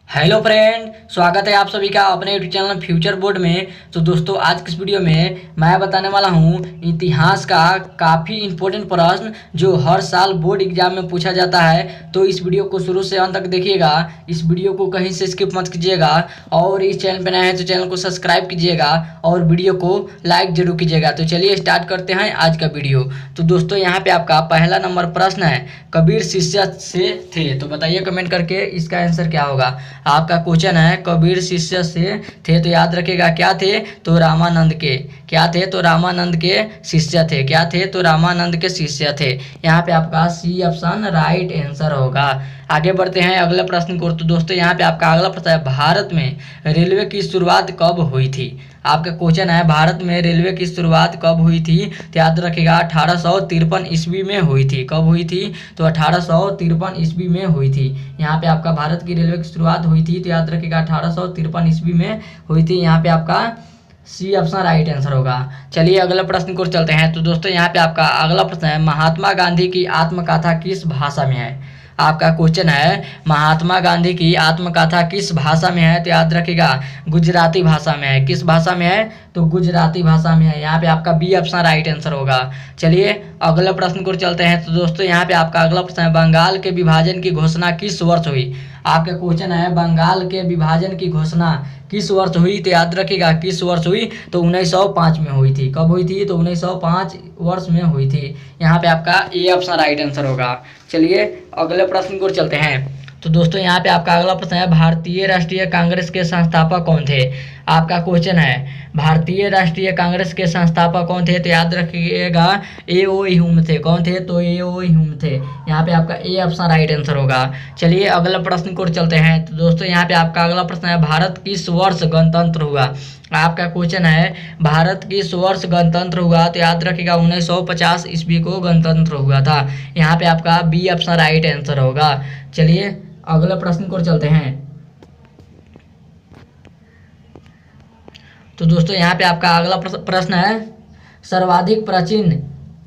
Hello friend, स्वागत है आप सभी का अपने यूट्यूब चैनल फ्यूचर बोर्ड में। तो दोस्तों, आज की इस वीडियो में मैं बताने वाला हूं इतिहास का काफ़ी इंपॉर्टेंट प्रश्न जो हर साल बोर्ड एग्जाम में पूछा जाता है। तो इस वीडियो को शुरू से अंत तक देखिएगा, इस वीडियो को कहीं से स्किप मत कीजिएगा और इस चैनल पर नए हैं तो चैनल को सब्सक्राइब कीजिएगा और वीडियो को लाइक जरूर कीजिएगा। तो चलिए स्टार्ट करते हैं आज का वीडियो। तो दोस्तों, यहाँ पे आपका पहला नंबर प्रश्न है, कबीर शिष्य से थे। तो बताइए कमेंट करके इसका आंसर क्या होगा। आपका क्वेश्चन है कबीर शिष्य से थे, तो याद रखिएगा क्या थे तो रामानंद के, क्या थे तो रामानंद के शिष्य थे, क्या थे तो रामानंद के शिष्य थे। यहाँ पे आपका सी ऑप्शन राइट आंसर होगा। आगे बढ़ते हैं अगले प्रश्न को। तो दोस्तों, यहाँ पे आपका अगला प्रश्न है, भारत में रेलवे की शुरुआत कब हुई थी। आपका क्वेश्चन है भारत में रेलवे की शुरुआत कब हुई थी। तो याद रखिएगा 1853 ईस्वी में हुई थी। कब हुई थी तो 1853 ईस्वी में हुई थी। यहाँ पे आपका भारत की रेलवे की शुरुआत हुई थी, तो याद रखिएगा 1853 ईस्वी में हुई थी। यहाँ पे आपका सी ऑप्शन राइट आंसर होगा। चलिए अगले प्रश्न को चलते हैं। तो दोस्तों, यहाँ पे आपका अगला प्रश्न है, महात्मा गांधी की आत्मकथा किस भाषा में है। आपका क्वेश्चन है महात्मा गांधी की आत्मकथा किस भाषा में है। तो याद रखिएगा गुजराती भाषा में है। किस भाषा में है तो गुजराती भाषा में है। यहाँ पे आपका बी ऑप्शन राइट आंसर होगा। चलिए अगले प्रश्न को चलते हैं। तो दोस्तों, यहाँ पे आपका अगला प्रश्न है, बंगाल के विभाजन की घोषणा किस वर्ष हुई। आपका क्वेश्चन है बंगाल के विभाजन की घोषणा किस वर्ष हुई। तो याद रखिएगा किस वर्ष हुई तो 1905 में हुई थी। कब हुई थी तो 1905 वर्ष में हुई थी। यहाँ पे आपका ए ऑप्शन राइट आंसर होगा। चलिए अगले प्रश्न को चलते हैं। तो दोस्तों, यहाँ पे आपका अगला प्रश्न है, भारतीय राष्ट्रीय कांग्रेस के संस्थापक कौन थे। आपका क्वेश्चन है भारतीय राष्ट्रीय कांग्रेस के संस्थापक कौन थे। तो याद रखिएगा ए.ओ. ह्यूम थे। कौन थे तो ए.ओ. ह्यूम थे। यहाँ पे आपका ए ऑप्शन राइट आंसर होगा। चलिए अगला प्रश्न को चलते हैं। तो दोस्तों, यहाँ पे आपका अगला प्रश्न है, भारत किस वर्ष गणतंत्र हुआ। आपका क्वेश्चन है भारत किस वर्ष गणतंत्र हुआ। तो याद रखिएगा 1950 ईस्वी को गणतंत्र हुआ था। यहाँ पे आपका बी ऑप्शन राइट आंसर होगा। चलिए अगले प्रश्न को चलते हैं। तो दोस्तों, यहाँ पे आपका अगला प्रश्न है, सर्वाधिक प्राचीन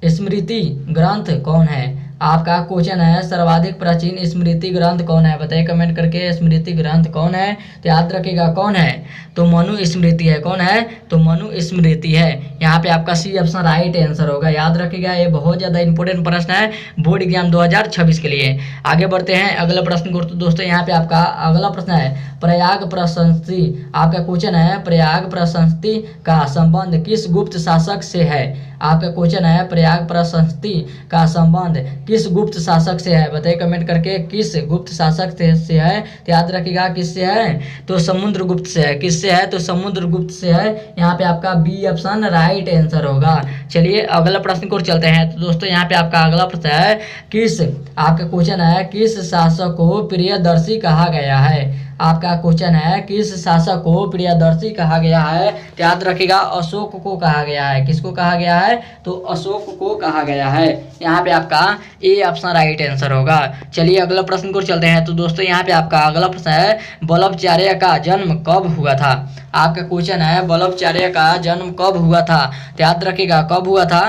स्मृति ग्रंथ कौन है। आपका क्वेश्चन है सर्वाधिक प्राचीन स्मृति ग्रंथ कौन है। बताइए कमेंट करके स्मृति ग्रंथ कौन है। तो याद रखिएगा कौन है तो मनु स्मृति है। कौन है तो मनु स्मृति है। यहाँ पे आपका सी ऑप्शन राइट आंसर होगा। याद रखिएगा ये बहुत ज़्यादा इंपॉर्टेंट प्रश्न है बोर्ड एग्जाम 2026 के लिए। आगे बढ़ते हैं अगले प्रश्न को। तो दोस्तों, यहाँ पे आपका अगला प्रश्न है, प्रयाग प्रशस्ति। आपका क्वेश्चन है प्रयाग प्रशस्ति का संबंध किस गुप्त शासक से है। आपका क्वेश्चन है प्रयाग प्रशस्ति का संबंध किस गुप्त शासक से है। बताइए कमेंट करके किस गुप्त शासक से है। तो याद रखिएगा किससे है तो समुद्रगुप्त से है। किससे है तो समुद्रगुप्त से है। यहाँ पे आपका बी ऑप्शन राइट आंसर होगा। चलिए अगला प्रश्न को चलते हैं। तो दोस्तों, यहाँ पे आपका अगला प्रश्न है, किस आपका क्वेश्चन है किस शासक को प्रियदर्शी कहा गया है। आपका क्वेश्चन है किस शासक को प्रियदर्शी कहा गया है। तो याद रखिएगा अशोक को कहा गया है। किसको कहा गया है तो अशोक को कहा गया है। यहाँ पे आपका ए ऑप्शन राइट आंसर होगा। चलिए अगला प्रश्न को चलते हैं। तो दोस्तों, यहाँ पे आपका अगला प्रश्न है, वल्लभाचार्य का जन्म कब हुआ था। आपका क्वेश्चन है वल्लभाचार्य का जन्म कब हुआ था। तो याद रखिएगा कब हुआ था,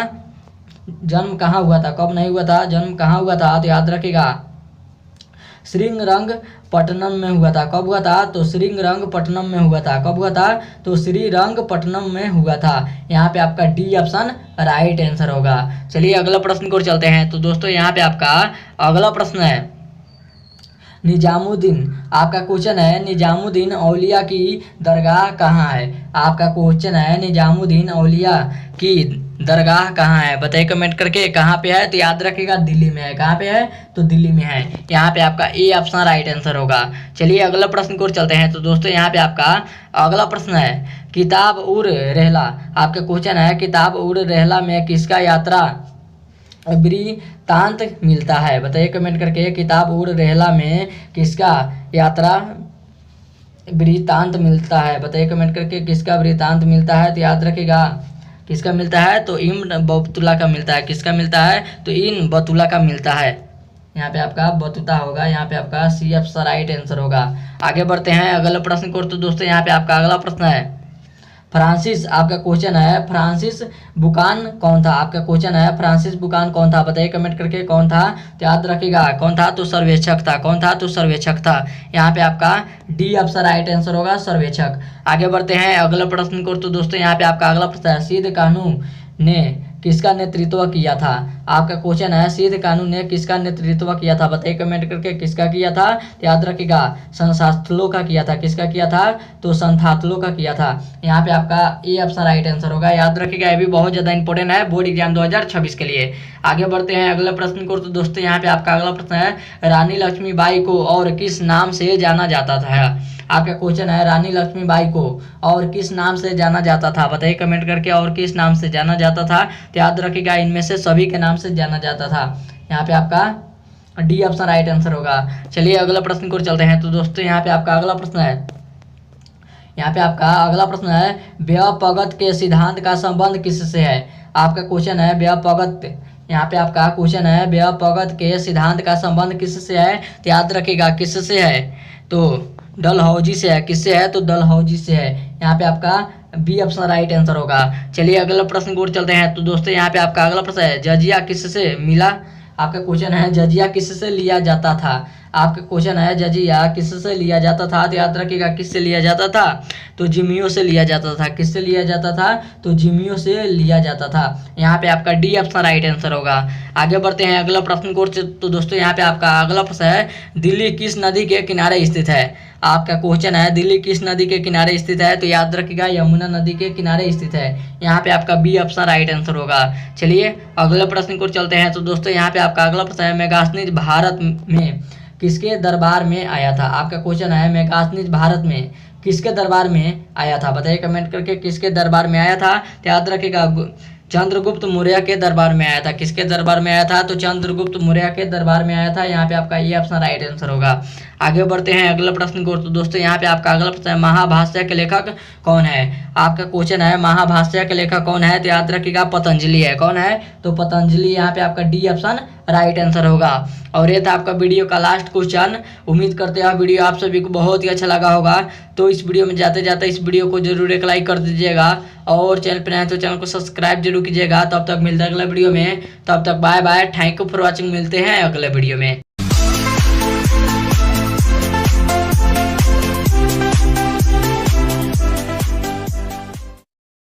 जन्म कहाँ हुआ था, कब नहीं हुआ था, जन्म कहाँ हुआ था। तो याद रखिएगा श्रीरंगपट्टनम में हुआ था। कब हुआ था तो श्रीरंगपट्टनम में हुआ था। कब हुआ था तो श्रीरंगपट्टनम में हुआ था। यहाँ पे आपका डी ऑप्शन राइट आंसर होगा। चलिए अगला प्रश्न को चलते हैं। तो दोस्तों, यहाँ पे आपका अगला प्रश्न है, निजामुद्दीन। आपका क्वेश्चन है निजामुद्दीन औलिया की दरगाह कहाँ है। आपका क्वेश्चन है निजामुद्दीन औलिया की दरगाह कहाँ है। बताइए कमेंट करके कहाँ पे है। तो याद रखिएगा दिल्ली में है। कहाँ पे है तो दिल्ली में है। यहाँ पे आपका ए ऑप्शन राइट आंसर होगा। चलिए अगला प्रश्न को चलते हैं। तो दोस्तों, यहाँ पे आपका अगला प्रश्न है, किताब उर रहला। आपका क्वेश्चन है किताब उर रहला में किसका यात्रा वृत्तांत मिलता है। बताइए कमेंट करके किताब उर रहला में किसका यात्रा वृत्तांत मिलता है। बताइए कमेंट करके किसका वृत्तांत मिलता है। तो याद रखिएगा किसका मिलता है तो इब्न बतूता का मिलता है। किसका मिलता है तो इन बतूता का मिलता है। यहाँ पे आपका बतूता होगा। यहाँ पे आपका सी ऑप्शन राइट आंसर होगा। आगे बढ़ते हैं अगला प्रश्न को। तो दोस्तों, यहाँ पे आपका अगला प्रश्न है, फ्रांसिस आपका क्वेश्चन है, फ्रांसिस बुकान कौन था? आपका क्वेश्चन है फ्रांसिस बुकान कौन था? बताइए कमेंट करके कौन था, तो याद रखिएगा कौन था, तो सर्वेक्षक था। कौन था? तो सर्वेक्षक था। यहाँ पे आपका डी ऑप्शन राइट आंसर होगा, सर्वेक्षक। आगे बढ़ते हैं अगला प्रश्न को। तो दोस्तों यहाँ पे आपका अगला प्रश्न है, सिद्ध कानून ने किसका नेतृत्व किया था? आपका क्वेश्चन है, सिद्ध कानून ने किसका नेतृत्व किया था? बताइए कमेंट करके किसका किया था, तो याद रखिएगा संस्थातलों का किया था। किसका किया था? तो संस्थातलों का किया था। यहाँ पे आपका ए ऑप्शन राइट आंसर होगा, याद रखिएगा। ये भी बहुत ज्यादा इंपॉर्टेंट है बोर्ड एग्जाम 2026 के लिए। आगे बढ़ते हैं अगले प्रश्न को। तो दोस्तों यहाँ पे आपका अगला प्रश्न है, रानी लक्ष्मीबाई को और किस नाम से जाना जाता था? आपका क्वेश्चन है, रानी लक्ष्मीबाई को और किस नाम से जाना जाता था? बताइए कमेंट करके, और किस नाम से जाना जाता था, तो याद रखिएगा इनमें से सभी के नाम से जाना जाता था। यहाँ पे आपका डी ऑप्शन राइट आंसर होगा। चलिए अगला प्रश्न को चलते हैं। तो दोस्तों यहाँ पे आपका अगला प्रश्न है, यहाँ पे आपका अगला प्रश्न है, व्यापगत के सिद्धांत का संबंध किससे है? आपका क्वेश्चन है व्यापगत, यहाँ पे आपका क्वेश्चन है व्यापगत के सिद्धांत का संबंध किससे है? तो याद रखिएगा किससे है, तो डलहौजी से है। किससे है? तो डलहौजी से है। यहाँ पे आपका बी ऑप्शन राइट आंसर होगा। चलिए अगला प्रश्न को चलते हैं। तो दोस्तों यहाँ पे आपका अगला प्रश्न है, जजिया किससे मिला? आपका क्वेश्चन है, जजिया किससे लिया जाता था? आपका क्वेश्चन है, जजिया किससे लिया जाता था? तो याद रखिएगा किससे लिया जाता था, तो जिमियो से लिया जाता था। किससे लिया जाता था? तो जिमियो से लिया जाता था। यहाँ पे आपका डी ऑप्शन राइट आंसर होगा। आगे बढ़ते हैं अगला प्रश्न को। तो दोस्तों यहाँ पे आपका अगला प्रश्न है, दिल्ली किस नदी के किनारे स्थित है? आपका क्वेश्चन है, दिल्ली किस नदी के किनारे स्थित है? तो याद रखिएगा यमुना नदी के किनारे स्थित है। यहाँ पे आपका बी ऑप्शन राइट आंसर होगा। चलिए अगले प्रश्न को चलते हैं। तो दोस्तों यहाँ पे आपका अगला प्रश्न है, मेगास्थनीज भारत में किसके दरबार में आया था? आपका क्वेश्चन है, मेगास्थनीज भारत में किसके दरबार में आया था? बताइए कमेंट करके किसके दरबार में आया था, तो याद रखिएगा चंद्रगुप्त मौर्य के दरबार में आया था। किसके दरबार में आया था? तो चंद्रगुप्त मौर्य के दरबार में आया था। यहाँ पे आपका ये ऑप्शन राइट आंसर होगा। आगे बढ़ते हैं अगला प्रश्न को। तो दोस्तों यहाँ पे आपका अगला प्रश्न है, महाभाष्य के लेखक कौन है? आपका क्वेश्चन है, महाभाष्य के लेखक कौन है? तो याद रखिएगा पतंजलि है। कौन है? तो पतंजलि। यहाँ पे आपका डी ऑप्शन राइट आंसर होगा। और ये था आपका वीडियो का लास्ट क्वेश्चन। उम्मीद करते हैं वीडियो आप सभी को बहुत ही अच्छा लगा होगा। तो इस वीडियो में जाते जाते इस वीडियो को जरूर एक लाइक कर दीजिएगा, और चैनल पर नए तो चैनल को सब्सक्राइब जरूर कीजिएगा। तब तक मिलते हैं अगले वीडियो में, तब तक bye bye, thank you for watching. मिलते हैं अगले वीडियो में।